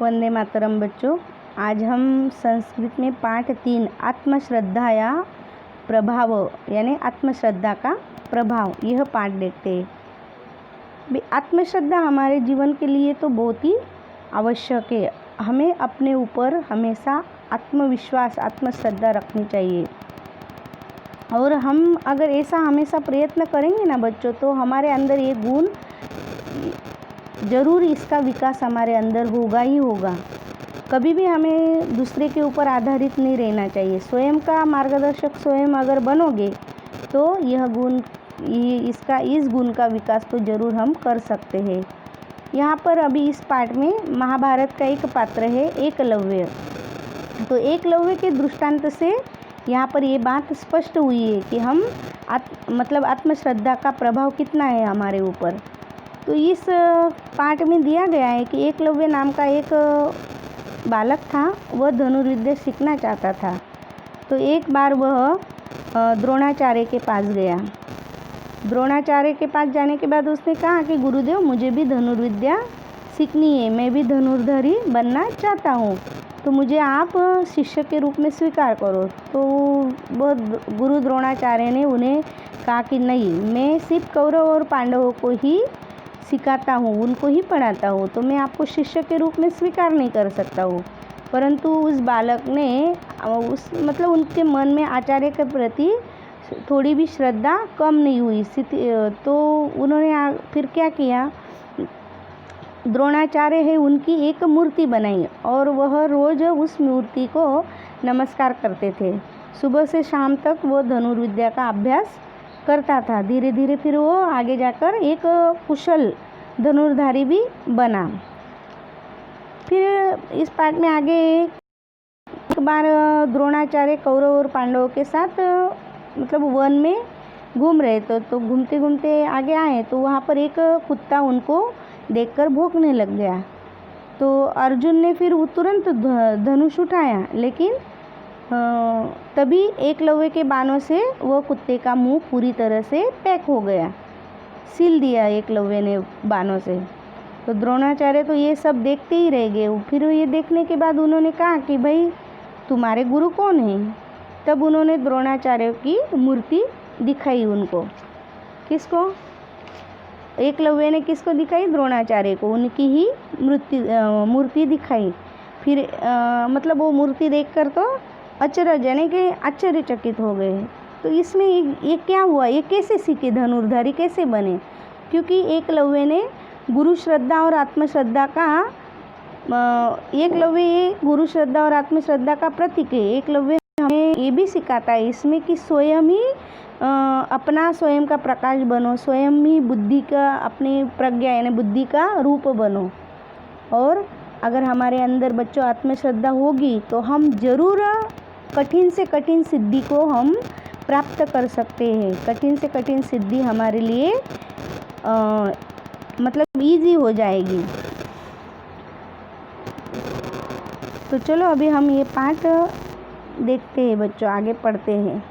वंदे मातरम बच्चों। आज हम संस्कृत में पाठ 3 आत्मश्रद्धा या प्रभाव यानी आत्मश्रद्धा का प्रभाव यह पाठ देखते हैं। आत्मश्रद्धा हमारे जीवन के लिए तो बहुत ही आवश्यक है। हमें अपने ऊपर हमेशा आत्मविश्वास आत्मश्रद्धा रखनी चाहिए और हम अगर ऐसा हमेशा प्रयत्न करेंगे ना बच्चों, तो हमारे अंदर ये गुण ज़रूर इसका विकास हमारे अंदर होगा ही होगा। कभी भी हमें दूसरे के ऊपर आधारित नहीं रहना चाहिए। स्वयं का मार्गदर्शक स्वयं अगर बनोगे तो यह गुण इस गुण का विकास तो ज़रूर हम कर सकते हैं। यहाँ पर अभी इस पाठ में महाभारत का एक पात्र है एकलव्य। तो एकलव्य के दृष्टांत से यहाँ पर ये बात स्पष्ट हुई है कि हम आत्मश्रद्धा का प्रभाव कितना है हमारे ऊपर। तो इस पाठ में दिया गया है कि एकलव्य नाम का एक बालक था, वह धनुर्विद्या सीखना चाहता था। तो एक बार वह द्रोणाचार्य के पास गया। द्रोणाचार्य के पास जाने के बाद उसने कहा कि गुरुदेव, मुझे भी धनुर्विद्या सीखनी है, मैं भी धनुर्धरी बनना चाहता हूँ, तो मुझे आप शिष्य के रूप में स्वीकार करो। तो वह गुरु द्रोणाचार्य ने उन्हें कहा कि नहीं, मैं सिर्फ कौरव और पांडवों को ही सिखाता हूँ, उनको ही पढ़ाता हूँ, तो मैं आपको शिष्य के रूप में स्वीकार नहीं कर सकता हूँ। परंतु उस बालक ने उनके मन में आचार्य के प्रति थोड़ी भी श्रद्धा कम नहीं हुई। तो उन्होंने फिर क्या किया, द्रोणाचार्य है उनकी एक मूर्ति बनाई और वह रोज़ उस मूर्ति को नमस्कार करते थे। सुबह से शाम तक वो धनुर्विद्या का अभ्यास करता था। धीरे धीरे फिर वो आगे जाकर एक कुशल धनुर्धारी भी बना। फिर इस पाठ में आगे एक बार द्रोणाचार्य कौरव और पांडवों के साथ वन में घूम रहे तो घूमते घूमते आगे आए तो वहाँ पर एक कुत्ता उनको देखकर भौंकने लग गया। तो अर्जुन ने फिर तुरंत धनुष उठाया, लेकिन तभी एकलव्य के बाणों से वह कुत्ते का मुंह पूरी तरह से पैक हो गया, सील दिया एकलव्य ने बाणों से। तो द्रोणाचार्य तो ये सब देखते ही रह गए। फिर ये देखने के बाद उन्होंने कहा कि भाई, तुम्हारे गुरु कौन हैं? तब उन्होंने द्रोणाचार्य की मूर्ति दिखाई उनको। किसको? एकलव्य ने किसको दिखाई? द्रोणाचार्य को उनकी ही मूर्ति दिखाई। फिर वो मूर्ति देखकर तो अचरज यानी कि आश्चर्यचकित हो गए। तो इसमें ये क्या हुआ, ये कैसे सीखे, धनुर्धारी कैसे बने? क्योंकि एकलव्य ने गुरु श्रद्धा और आत्मश्रद्धा का एकलव्य गुरु श्रद्धा और आत्मश्रद्धा का प्रतीक है। एकलव्य हमें ये भी सिखाता है इसमें कि स्वयं ही अपना स्वयं का प्रकाश बनो, स्वयं ही बुद्धि का अपनी प्रज्ञा यानी बुद्धि का रूप बनो। और अगर हमारे अंदर बच्चों आत्मश्रद्धा होगी तो हम ज़रूर कठिन से कठिन सिद्धि को हम प्राप्त कर सकते हैं। कठिन से कठिन सिद्धि हमारे लिए ईजी हो जाएगी। तो चलो अभी हम ये पाठ देखते हैं बच्चों, आगे पढ़ते हैं।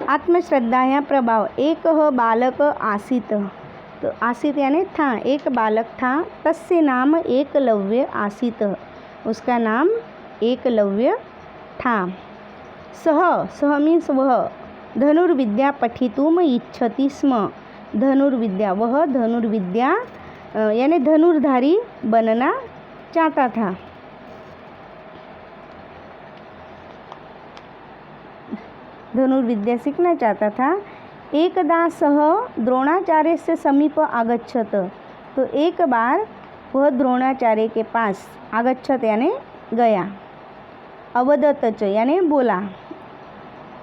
आत्मश्रद्धा या प्रभाव। एक बालक आसीत। तो आसीत यानी था, एक बालक था। तस्य नाम एकलव्य आसीत, उसका नाम एकलव्य था। सह मीन्स वह धनुर्विद्या पठितुम इच्छति स्म। धनुर्विद्या, वह धनुर्विद्या यानी धनुर्धारी बनना चाहता था। धनुर्विद्या सीखना चाहता था। एकदा सह द्रोणाचार्य से समीप आगच्छत। तो एक बार वह द्रोणाचार्य के पास आगच्छत यानी गया। अवदत यानी बोला,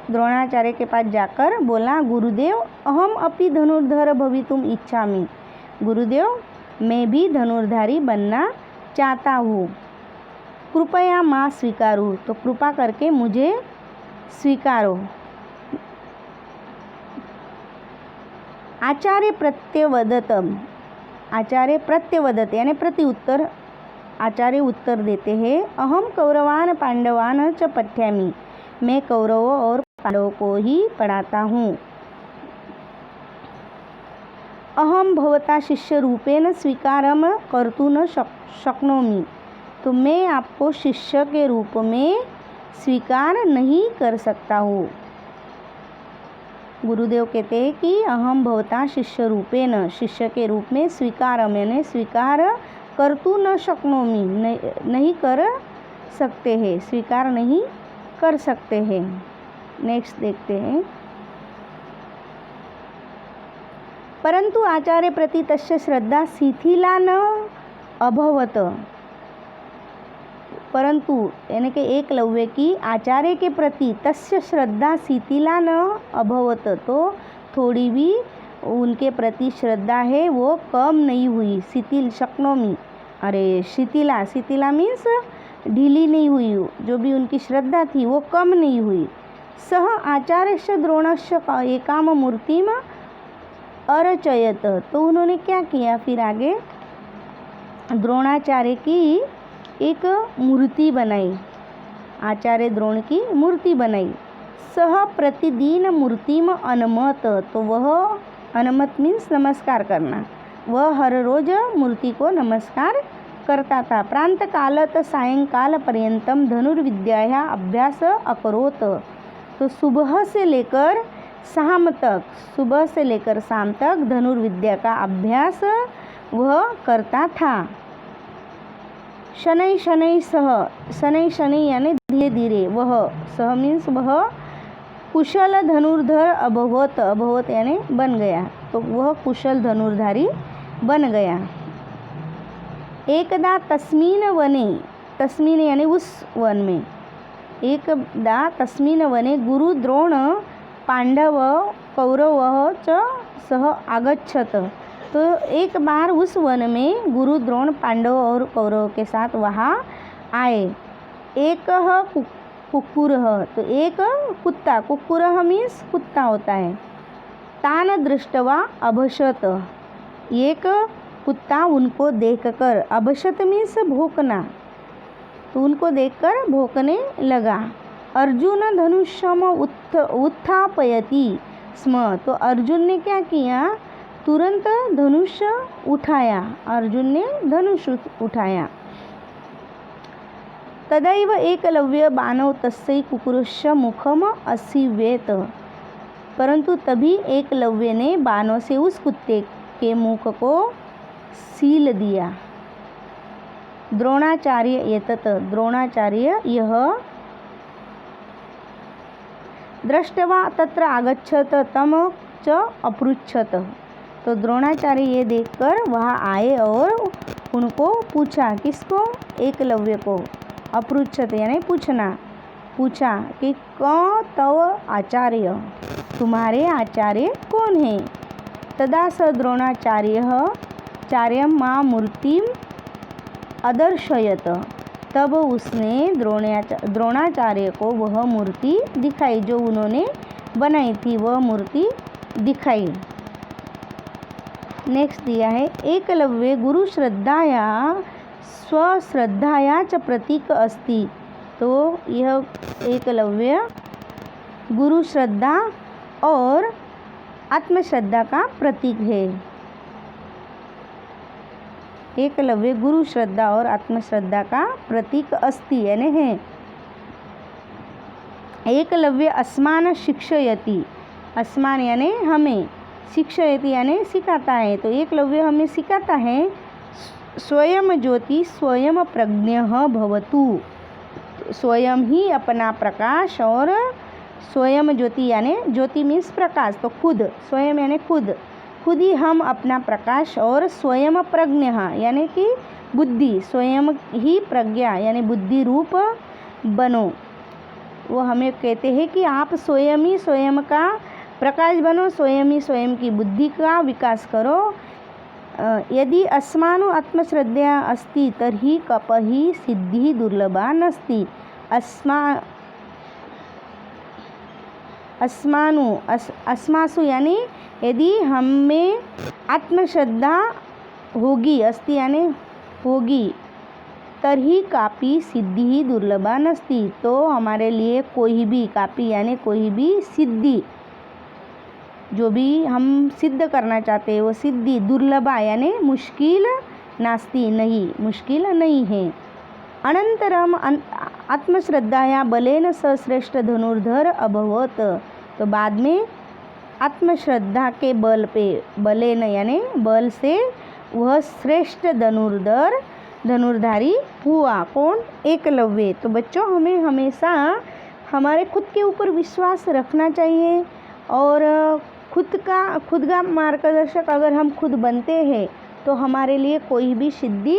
द्रोणाचार्य के पास जाकर बोला, गुरुदेव अहम अपि धनुर्धर भवितुम इच्छामि। गुरुदेव, मैं भी धनुर्धारी बनना चाहता हूँ, कृपया मां स्वीकारो। तो कृपा करके मुझे स्वीकारो। आचार्य प्रत्यवदत। आचार्य प्रत्यवदत यानी प्रति उत्तर आचार्य उत्तर देते हैं, अहम कौरवान पांडवान च पठ्यामि, मैं कौरवों और पांडवों को ही पढ़ाता हूँ। अहम भवता शिष्य रूपेण स्वीकारम कर्तुं न शक्नोमि, तो मैं आपको शिष्य के रूप में स्वीकार नहीं कर सकता हूँ। गुरुदेव कहते हैं कि अहम भवता शिष्य रूपेण, शिष्य के रूप में स्वीकारम यानी स्वीकार कर्तुं न शक्नोमि, नहीं कर सकते हैं, स्वीकार नहीं कर सकते हैं। नेक्स्ट देखते हैं, परंतु आचार्य प्रति तस्य श्रद्धा शिथिला न अभवत, परंतु यानी कि एकलव्य की आचार्य के प्रति तस्य श्रद्धा शिथिला न अभवत, तो थोड़ी भी उनके प्रति श्रद्धा है वो कम नहीं हुई। शिथिल शक्नोमी, अरे शिथिला, शिथिला मीन्स ढीली नहीं हुई, जो भी उनकी श्रद्धा थी वो कम नहीं हुई। सह आचार्यस्य द्रोणस्य एकाम मूर्तिम अरचयत, तो उन्होंने क्या किया फिर आगे, द्रोणाचार्य की एक मूर्ति बनाई, आचार्य द्रोण की मूर्ति बनाई। सह प्रतिदिन मूर्तिम अनमत, तो वह अनमत मीन्स नमस्कार करना, वह हर रोज मूर्ति को नमस्कार करता था। प्रांत कालत सायंकाल पर्यंतम धनुर्विद्या अभ्यास अकरोत, तो सुबह से लेकर शाम तक, सुबह से लेकर शाम तक धनुर्विद्या का अभ्यास वह करता था। शनै शनै सह, शनै शनै यानी धीरे धीरे, वह सह मीन्स वह कुशल धनुर्धर अभवत, अभवत यानी बन गया, तो वह कुशल धनुर्धारी बन गया। एकदा तस्मिन् वने, तस्मिन् यानी उस वन में, एकदा तस्मिन् वने गुरु द्रोण पांडव कौरव च सह आगच्छत, तो एक बार उस वन में गुरु द्रोण पांडव और कौरव के साथ वहाँ आए। एक कुक्कुरः, तो एक कुत्ता, कुक्कुरः मीन्स कुत्ता होता है। तान दृष्टवा अभशत, एक कुत्ता उनको देखकर, अभशत मीन्स भौंकना, तो उनको देखकर भौंकने लगा। अर्जुन धनुष्यम उत्थापयति स्म, तो अर्जुन ने क्या किया, तुरंत धनुष उठाया, अर्जुन ने धनुष उठाया। तदैव एकलव्य बाणौ तस्यै कुक्कुरस्य मुखम असीवेत, परंतु तभी एकलव्य ने बाणों से उस कुत्ते के मुख को सील दिया। द्रोणाचार्य एतत्, द्रोणाचार्य यह दृष्ट्वा तत्र आगच्छत तम च अपृच्छत, तो द्रोणाचार्य ये देखकर वहाँ आए और उनको पूछा, किसको, एकलव्य को, अपृच्छत यानी पूछना, पूछा कि कौन तव आचार्य, तुम्हारे आचार्य कौन है। तदा स द्रोणाचार्य चार्य माँ मूर्तिम अदर्शयत, तब उसने द्रोणाचार्य को वह मूर्ति दिखाई, जो उन्होंने बनाई थी वह मूर्ति दिखाई। नेक्स्ट दिया है, एकलव्य गुरु श्रद्धाया स्वश्रद्धाया च प्रतीक अस्ति, तो यह एकलव्य गुरु श्रद्धा और आत्मश्रद्धा का प्रतीक है। एकलव्य गुरु श्रद्धा और आत्मश्रद्धा का प्रतीक अस्ति यानी है। एकलव्य अस्मान शिक्षयति, अस्मान यानी हमें, शिक्षयति यानी सिखाता है, तो एकलव्य हमें सिखाता है। स्वयं ज्योति स्वयं प्रज्ञः भवतु, स्वयं ही अपना प्रकाश, और स्वयं ज्योति यानी ज्योति मीन्स प्रकाश, तो खुद, स्वयं यानी खुद, खुद ही हम अपना प्रकाश, और स्वयं प्रज्ञ यानी कि बुद्धि, स्वयं ही प्रज्ञा यानी बुद्धि रूप बनो। वो हमें कहते हैं कि आप स्वयं ही स्वयं का प्रकाश बनो, स्वयं ही स्वयं की बुद्धि का विकास करो। यदि अस्मानु आत्मश्रद्धा अस्ति तर्हि कपहि सिद्धि दुर्लभा नस्ति। अस्मासु यानी यदि हम में आत्मश्रद्धा होगी, अस्ति यानी होगी, तरही कापी सिद्धि दुर्लभा नस्ती, तो हमारे लिए कोई भी कापी यानी कोई भी सिद्धि, जो भी हम सिद्ध करना चाहते हैं वो सिद्धि दुर्लभा यानी मुश्किल, नास्ती नहीं, मुश्किल नहीं है। अनंतरम आत्मश्रद्धाया बलेन सश्रेष्ठ धनुर्धर अभवत, तो बाद में आत्मश्रद्धा के बल पे, बलेन यानी बल से वह श्रेष्ठ धनुर्धारी हुआ। कौन? एकलव्य। तो बच्चों हमें हमेशा हमारे खुद के ऊपर विश्वास रखना चाहिए और खुद का मार्गदर्शक अगर हम खुद बनते हैं तो हमारे लिए कोई भी सिद्धि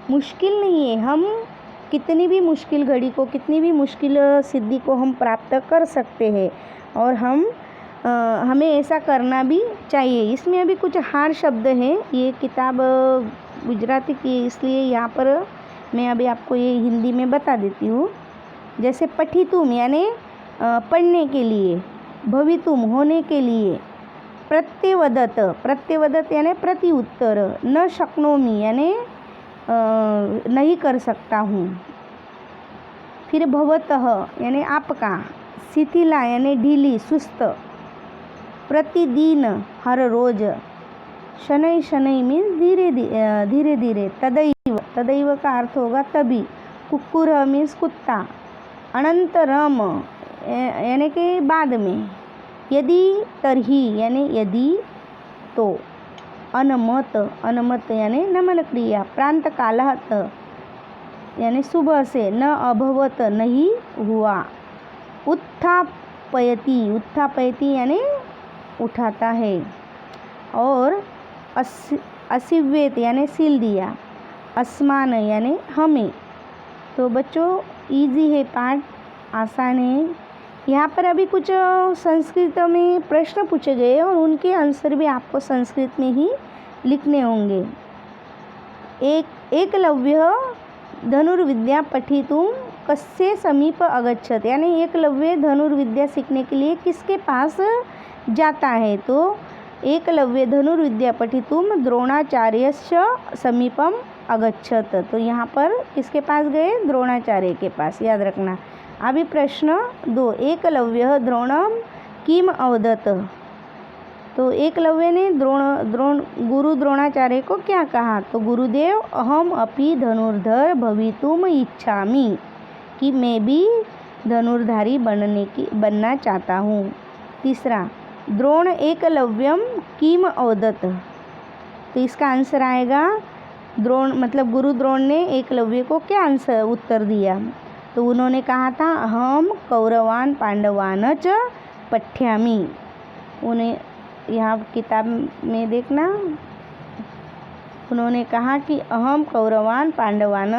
मुश्किल नहीं है। हम कितनी भी मुश्किल घड़ी को, कितनी भी मुश्किल सिद्धि को हम प्राप्त कर सकते हैं और हमें ऐसा करना भी चाहिए। इसमें अभी कुछ हार्ड शब्द हैं, ये किताब गुजराती की इसलिए यहाँ पर मैं अभी आपको ये हिंदी में बता देती हूँ। जैसे पठितुम यानी पढ़ने के लिए, भवितुम होने के लिए, प्रत्यवदत यानी प्रति उत्तर, न शक्नोमी यानी नहीं कर सकता हूँ, फिर भवतः यानी आपका, शिथिला यानी ढीली सुस्त, प्रतिदिन हर रोज, शनै शनै मीन्स धीरे धीरे, तदैव का अर्थ होगा तभी, कुक्कुर मीन्स कुत्ता, अनंतरम यानी कि बाद में, यदि तरही यानी यदि तो, अनमत यानी नमन क्रिया, प्रांत कालहत यानी सुबह से, न अभवत नहीं हुआ, उत्थापयति यानी उठाता है, और असिव्यत यानी सील दिया, अस्मान यानी हमें। तो बच्चों इजी है पाठ, आसान है। यहाँ पर अभी कुछ संस्कृत में प्रश्न पूछे गए और उनके आंसर भी आपको संस्कृत में ही लिखने होंगे। एकलव्य धनुर्विद्या पठितुम कस्य समीप अगच्छत, यानी एकलव्य धनुर्विद्या सीखने के लिए किसके पास जाता है? तो एकलव्य धनुर्विद्या पठितुम द्रोणाचार्यस्य समीपम अगच्छत, तो यहाँ पर किसके पास गए? द्रोणाचार्य के पास, याद रखना। अभी प्रश्न 2, एकलव्य द्रोणम किम अवदत, तो एकलव्य ने गुरु द्रोणाचार्य को क्या कहा? तो गुरुदेव अहम अपि धनुर्धर भवितुम इच्छामि, कि मैं भी धनुर्धारी बनना चाहता हूँ। तीसरा, द्रोण एकलव्यम किम अवदत, तो इसका आंसर आएगा द्रोण मतलब गुरु द्रोण ने एकलव्य को क्या आंसर उत्तर दिया? तो उन्होंने कहा था अहम कौरवान पांडवान च पठ्यामि। उन्हें यहाँ किताब में देखना, उन्होंने कहा कि अहम कौरवान पांडवान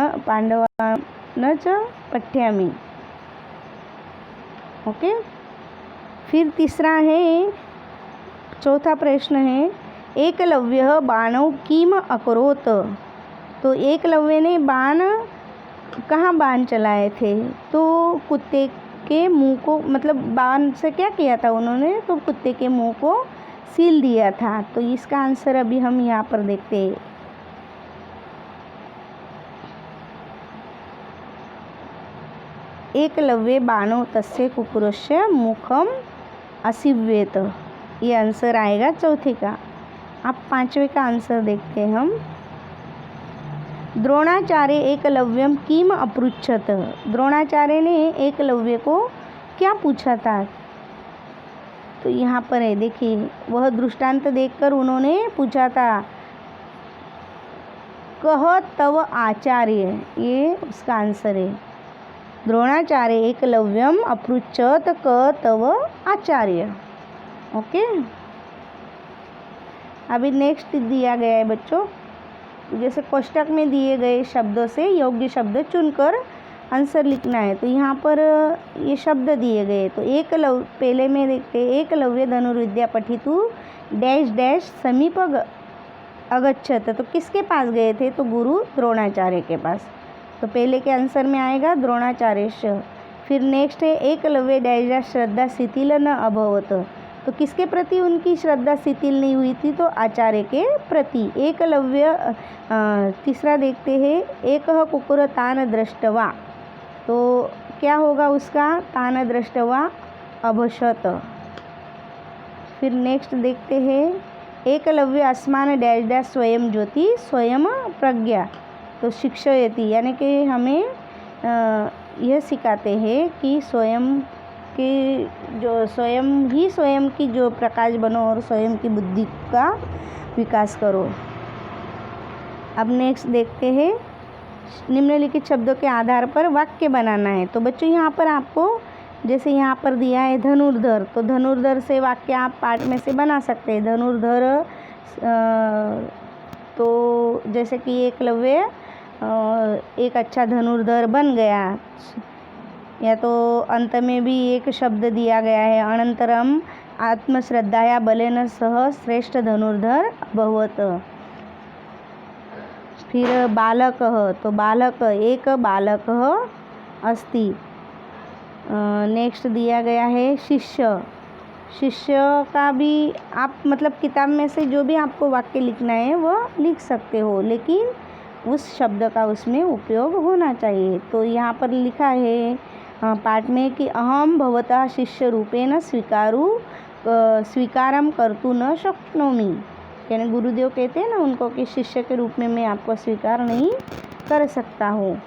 च पठ्यामि। ओके, फिर तीसरा है, चौथा प्रश्न है, एकलव्य बाणौ किम अकरोत, तो एकलव्य ने कहाँ बाण चलाए थे? तो कुत्ते के मुंह को, मतलब बाण से क्या किया था उन्होंने? तो कुत्ते के मुंह को सील दिया था। तो इसका आंसर अभी हम यहाँ पर देखते हैं। एकलव्य बाणो तस्य कुकुरस्य मुखम असिव्यत, ये आंसर आएगा चौथे का। अब पांचवे का आंसर देखते हैं हम। द्रोणाचार्य एकलव्यम किम अपृच्छत, द्रोणाचार्य ने एकलव्य को क्या पूछा था? तो यहाँ पर है, देखिए, वह दृष्टांत देखकर उन्होंने पूछा था कह तव आचार्य, ये उसका आंसर है। द्रोणाचार्य एकलव्यम अपृच्छत क तव आचार्य। ओके, अभी नेक्स्ट दिया गया है बच्चों, जैसे कोष्टक में दिए गए शब्दों से योग्य शब्द चुनकर आंसर लिखना है। तो यहाँ पर ये शब्द दिए गए, तो पहले में देखते हैं, एकलव्य धनुर्विद्या पठितु डैश डैश समीप अगच्छत, तो किसके पास गए थे? तो गुरु द्रोणाचार्य के पास। तो पहले के आंसर में आएगा द्रोणाचार्य। फिर नेक्स्ट है एकलव्य डैश डैश श्रद्धा शिथिल न अभवत, तो किसके प्रति उनकी श्रद्धा शिथिल नहीं हुई थी? तो आचार्य के प्रति। एकलव्य तीसरा देखते हैं, एकः कुक्कुर तान दृष्टवा, तो क्या होगा उसका? तान दृष्टवा अभशत। फिर नेक्स्ट देखते हैं, एकलव्य अस्मान डैश डैश स्वयं ज्योति स्वयं प्रज्ञा, तो शिक्षयति, यानी कि हमें यह सिखाते हैं कि स्वयं की जो प्रकाश बनो और स्वयं की बुद्धि का विकास करो। अब नेक्स्ट देखते हैं, निम्नलिखित शब्दों के आधार पर वाक्य बनाना है। तो बच्चों यहाँ पर आपको जैसे यहाँ पर दिया है धनुर्धर, तो धनुर्धर से वाक्य आप पाठ में से बना सकते हैं। धनुर्धर तो जैसे कि एकलव्य एक अच्छा धनुर्धर बन गया, या तो अंत में भी एक शब्द दिया गया है, अनंतरम आत्मश्रद्धाया बलेन सह श्रेष्ठ धनुर्धर अभवत। फिर बालकः, तो बालक एक बालकः अस्ति। नेक्स्ट दिया गया है शिष्य। शिष्य का भी आप मतलब किताब में से जो भी आपको वाक्य लिखना है वो लिख सकते हो, लेकिन उस शब्द का उसमें उपयोग होना चाहिए। तो यहाँ पर लिखा है पाठ में कि अहम भवतः शिष्य रूपेण स्वीकारम कर्तुं न शक्नोमि, यानी गुरुदेव कहते हैं ना उनको कि शिष्य के रूप में मैं आपको स्वीकार नहीं कर सकता हूँ।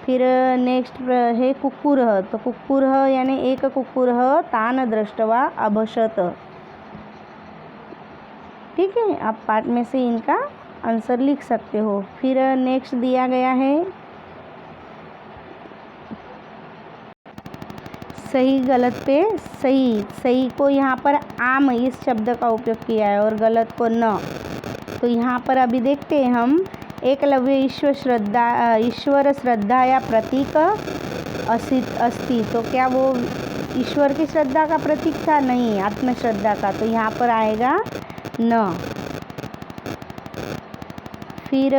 फिर नेक्स्ट है कुक्कुरः, तो कुक्कुरः यानी एक कुक्कुरः तान दृष्टवा अभशत। ठीक है, आप पाठ में से इनका आंसर लिख सकते हो। फिर नेक्स्ट दिया गया है सही गलत पे सही। सही को यहाँ पर आम इस शब्द का उपयोग किया है और गलत को न। तो यहाँ पर अभी देखते हैं हम, एकलव्य ईश्वर श्रद्धा या प्रतीक अस्ति, तो क्या वो ईश्वर की श्रद्धा का प्रतीक था? नहीं, आत्मश्रद्धा का, तो यहाँ पर आएगा न। फिर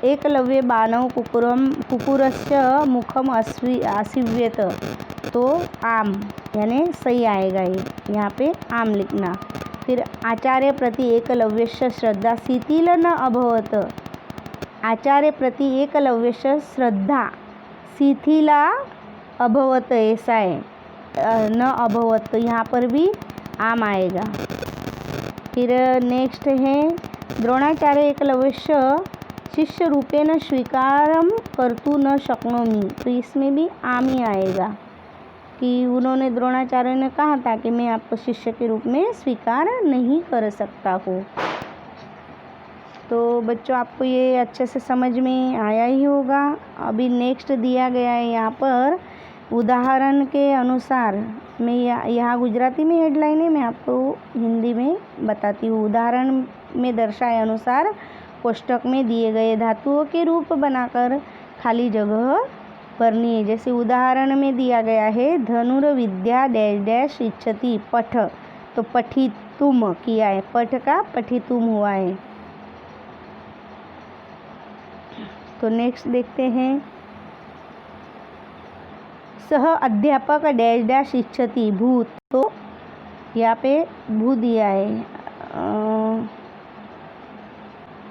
एकलव्य बाणौ कुक्कुरस्य मुखम आसीव्यत, तो आम यानी सही आएगा ये, यहाँ पे आम लिखना। फिर आचार्य प्रति एकलव्यस्य श्रद्धा शिथिल न अभवत। आचार्य प्रति एकलव्यस्य श्रद्धा शिथिला अभवत, ऐसा है, न अभवत, तो यहाँ पर भी आम आएगा। फिर नेक्स्ट है द्रोणाचार्य एकलव्यस्य शिष्य रूपेण स्वीकारम कर्तुं न शक्नोमि, तो इसमें भी आम ही आएगा कि उन्होंने द्रोणाचार्य ने कहा था कि मैं आपको शिष्य के रूप में स्वीकार नहीं कर सकता हूँ। तो बच्चों आपको ये अच्छे से समझ में आया ही होगा। अभी नेक्स्ट दिया गया है यहाँ पर उदाहरण के अनुसार, मैं यहाँ गुजराती में हेडलाइन है, मैं आपको हिंदी में बताती हूँ। उदाहरण में दर्शाए अनुसार कोष्टक में दिए गए धातुओं के रूप बनाकर खाली जगह भरनी है। जैसे उदाहरण में दिया गया है धनुर्विद्या डैश डैश इच्छति पठ, तो पठितुम किया है, पठ का पठितुम हुआ है। तो नेक्स्ट देखते हैं सह अध्यापक डैश डैश इच्छति भूत, तो यहाँ पे भू दिया है,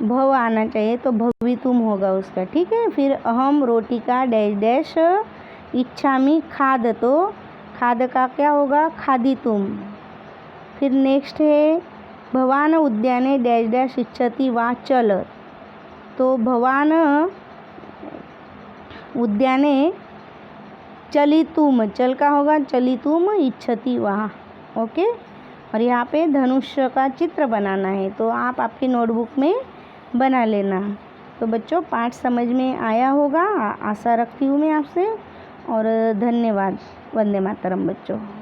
भव आना चाहिए, तो भवितुम होगा उसका। ठीक है, फिर अहम रोटी का डैश डैश इच्छामि खाद, तो खाद का क्या होगा? खादितुम। फिर नेक्स्ट है भवान उद्याने डैश डैश इच्छति वा चल, तो भवान उद्याने चलितुम, चल का होगा चलितुम इच्छति वहाँ। ओके, और यहाँ पे धनुष्य का चित्र बनाना है, तो आप आपकी नोटबुक में बना लेना। तो बच्चों पाठ समझ में आया होगा, आशा रखती हूँ मैं आपसे, और धन्यवाद। वंदे मातरम बच्चों।